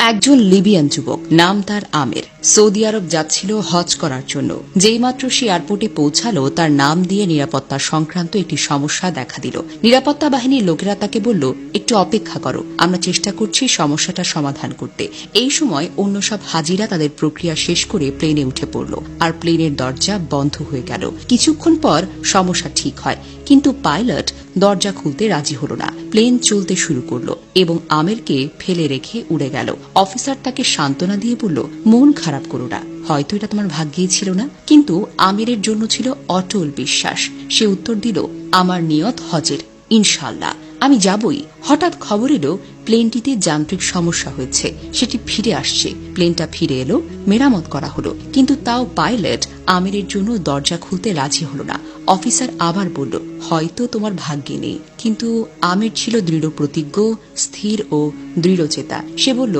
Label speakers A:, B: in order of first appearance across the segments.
A: একজন লিবিয়ান যুবক, নাম তার আমের, সৌদি আরব যাচ্ছিল হজ করার জন্য। যেইমাত্র সে এয়ারপোর্টে পৌঁছালো, তার নাম দিয়ে নিরাপত্তা সংক্রান্ত একটি সমস্যা দেখা দিল। নিরাপত্তা বাহিনীর লোকেরা তাকে বলল, একটু অপেক্ষা করো, আমরা চেষ্টা করছি সমস্যাটা সমাধান করতে। এই সময় অন্য সব হাজিরা তাদের প্রক্রিয়া শেষ করে প্লেনে উঠে পড়ল, আর প্লেনের দরজা বন্ধ হয়ে গেল। কিছুক্ষণ পর সমস্যা ঠিক হয়, কিন্তু পাইলট দরজা খুলতে রাজি হল না। প্লেন চলতে শুরু করলো এবং আমেরকে ফেলে রেখে উড়ে গেল। অফিসার তাকে সান্ত্বনা দিয়ে বলল, মন খারাপ করো না, হয়তো এটা তোমার ভাগ্যেই ছিল না। কিন্তু আমিরের জন্য ছিল অটল বিশ্বাস। সে উত্তর দিল, আমার নিয়ত হজের, ইনশাআল্লাহ আমি যাবই। হঠাৎ খবর এলো প্লেনটিতে যান্ত্রিক সমস্যা হয়েছে, সেটি ফিরে আসছে। প্লেনটা ফিরে এলো, মেরামত করা হলো, কিন্তু তাও পাইলট আমিরের জন্য দরজা খুলতে রাজি হল না। অফিসার আবার বলল, হয়তো তোমার ভাগ্যে নেই। কিন্তু আমির ছিল দৃঢ় প্রতিজ্ঞ, স্থির ও দৃঢ়চেতা। সে বলল,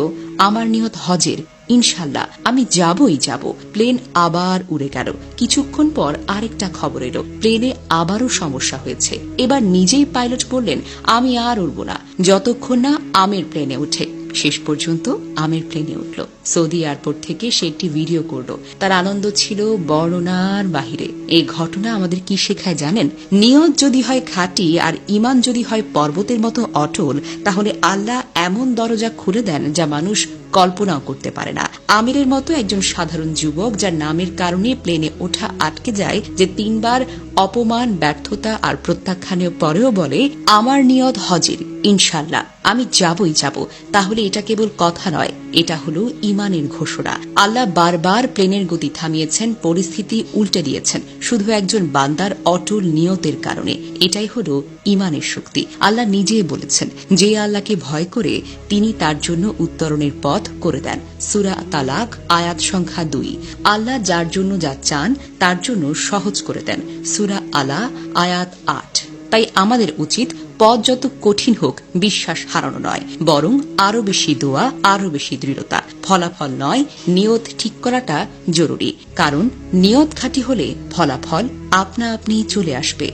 A: আমার নিয়ত হজের, ইনশাল্লাহ আমি যাবই যাব। প্লেন আবার উড়ে গেল। কিছুক্ষণ পর আরেকটা খবর এলো, প্লেনে আবারও সমস্যা হয়েছে। এবার নিজেই পাইলট বললেন, আমি আর উড়ব না যতক্ষণ না আমের প্লেনে উঠে। শেষ পর্যন্ত আমের প্লেনে উঠল। সৌদি এয়ারপোর্ট থেকে সে একটি ভিডিও করল। তার আনন্দ ছিল বর্ণনার বাহিরে। এই ঘটনা আমাদের কি শেখায় জানেন? নিয়ত যদি হয় খাঁটি আর ঈমান যদি হয় পর্বতের মতো অটল, তাহলে আল্লাহ এমন দরজা খুলে দেন যা মানুষ কল্পনাও করতে পারে না। আমিরের মতো একজন সাধারণ যুবক, যার নামের কারণে প্লেনে ওঠা আটকে যায়, যে 3 বার অপমান, ব্যর্থতা আর প্রত্যাখ্যানের পরেও বলে, আমার নিয়ত হজের, ইনশাল্লাহ আমি যাবই যাব, তাহলে এটা কেবল কথা নয়, এটা হলো ঈমানের ঘোষণা। আল্লাহ বারবার প্লেনের গতি থামিয়েছেন, পরিস্থিতি উল্টে দিয়েছেন, শুধু একজন বান্দার অটল নিয়তের কারণে। এটাই হলো ঈমানের শক্তি। আল্লাহ নিজেই বলেছেন, যে আল্লাহকে ভয় করে তিনি তার জন্য উত্তরণের পথ করে দেন। সূরা তালাক আয়াত সংখ্যা 2। আল্লাহ যার জন্য যা চান তার জন্য সহজ করে দেন। সূরা আলা আয়াত 8। তাই আমাদের উচিত পথ যত কঠিন হোক বিশ্বাস হারানো নয়, বরং আরো বেশি দোয়া, আরো বেশি দৃঢ়তা। ফলাফল নয়, নিয়ত ঠিক করাটা জরুরি, কারণ নিয়ত খাঁটি হলে ফলাফল আপনা আপনি চলে আসবে।